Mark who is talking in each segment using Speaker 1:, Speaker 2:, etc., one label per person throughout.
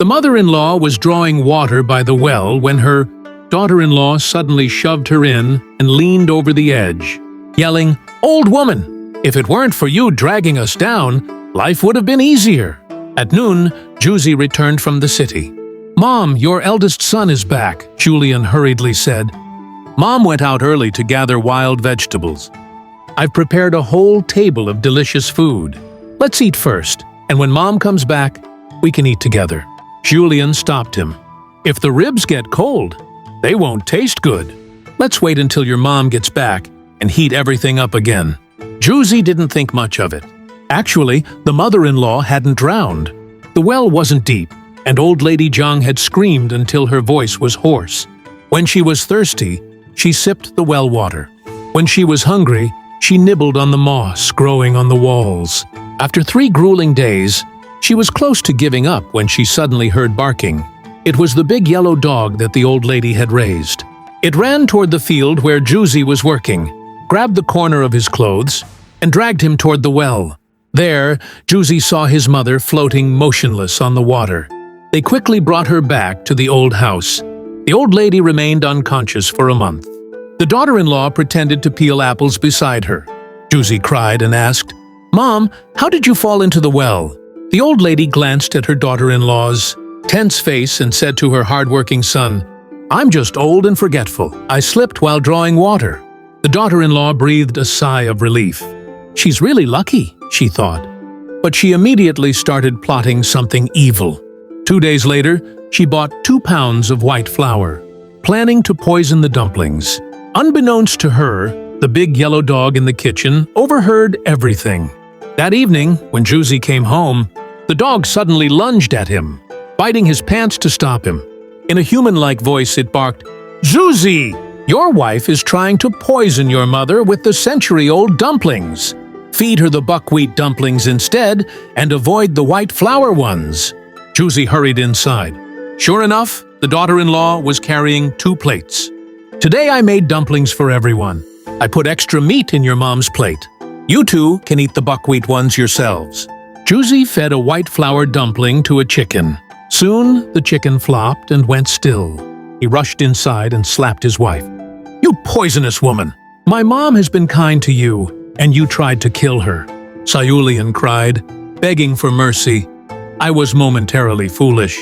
Speaker 1: mother-in-law was drawing water by the well when her daughter-in-law suddenly shoved her in and leaned over the edge, yelling, "Old woman, if it weren't for you dragging us down, life would have been easier." At noon, Juicy returned from the city. "Mom, your eldest son is back," Julian hurriedly said. Mom went out early to gather wild vegetables. "I've prepared a whole table of delicious food. Let's eat first, and when Mom comes back, we can eat together." Julian stopped him. "If the ribs get cold, they won't taste good. Let's wait until your mom gets back and heat everything up again." Juicy didn't think much of it. Actually, the mother-in-law hadn't drowned. The well wasn't deep, and old lady Zhang had screamed until her voice was hoarse. When she was thirsty, she sipped the well water. When she was hungry, she nibbled on the moss growing on the walls. After 3 grueling days, she was close to giving up when she suddenly heard barking. It was the big yellow dog that the old lady had raised. It ran toward the field where Juicy was working, grabbed the corner of his clothes, and dragged him toward the well. There, Juicy saw his mother floating motionless on the water. They quickly brought her back to the old house. The old lady remained unconscious for a month. The daughter-in-law pretended to peel apples beside her. Juicy cried and asked, "Mom, how did you fall into the well?" The old lady glanced at her daughter-in-law's tense face and said to her hard-working son, "I'm just old and forgetful. I slipped while drawing water." The daughter-in-law breathed a sigh of relief. "She's really lucky," she thought. But she immediately started plotting something evil. 2 days later, she bought 2 pounds of white flour, planning to poison the dumplings. Unbeknownst to her, the big yellow dog in the kitchen overheard everything. That evening, when Juicy came home, the dog suddenly lunged at him, biting his pants to stop him. In a human-like voice, it barked, "Juicy, your wife is trying to poison your mother with the century-old dumplings. Feed her the buckwheat dumplings instead and avoid the white flour ones." Juicy hurried inside. Sure enough, the daughter-in-law was carrying 2 plates. "Today I made dumplings for everyone. I put extra meat in your mom's plate. You two can eat the buckwheat ones yourselves." Juicy fed a white flour dumpling to a chicken. Soon, the chicken flopped and went still. He rushed inside and slapped his wife. "You poisonous woman! My mom has been kind to you, and you tried to kill her." Sayulian cried, begging for mercy. "I was momentarily foolish."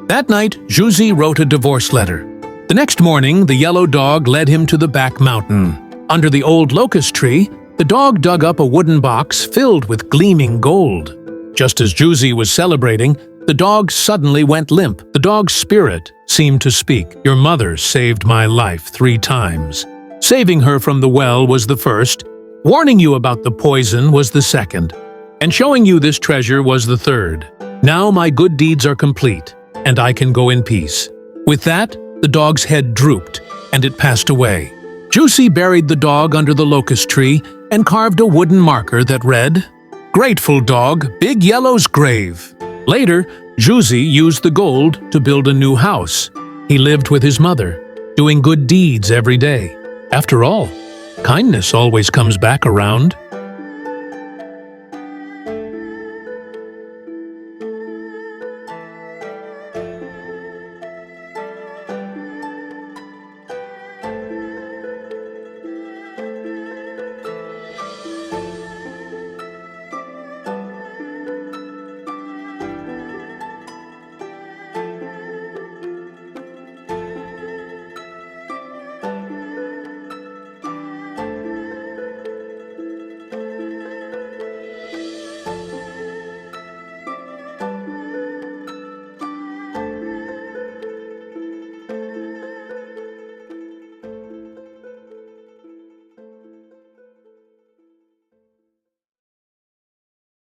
Speaker 1: That night, Juicy wrote a divorce letter. The next morning, the yellow dog led him to the back mountain. Under the old locust tree, the dog dug up a wooden box filled with gleaming gold. Just as Juicy was celebrating, the dog suddenly went limp. The dog's spirit seemed to speak. "Your mother saved my life 3 times. Saving her from the well was the first, warning you about the poison was the second, and showing you this treasure was the third. Now my good deeds are complete, and I can go in peace." With that, the dog's head drooped, and it passed away. Juicy buried the dog under the locust tree and carved a wooden marker that read, "Grateful dog, Big Yellow's grave." Later, Juicy used the gold to build a new house. He lived with his mother, doing good deeds every day. After all, kindness always comes back around.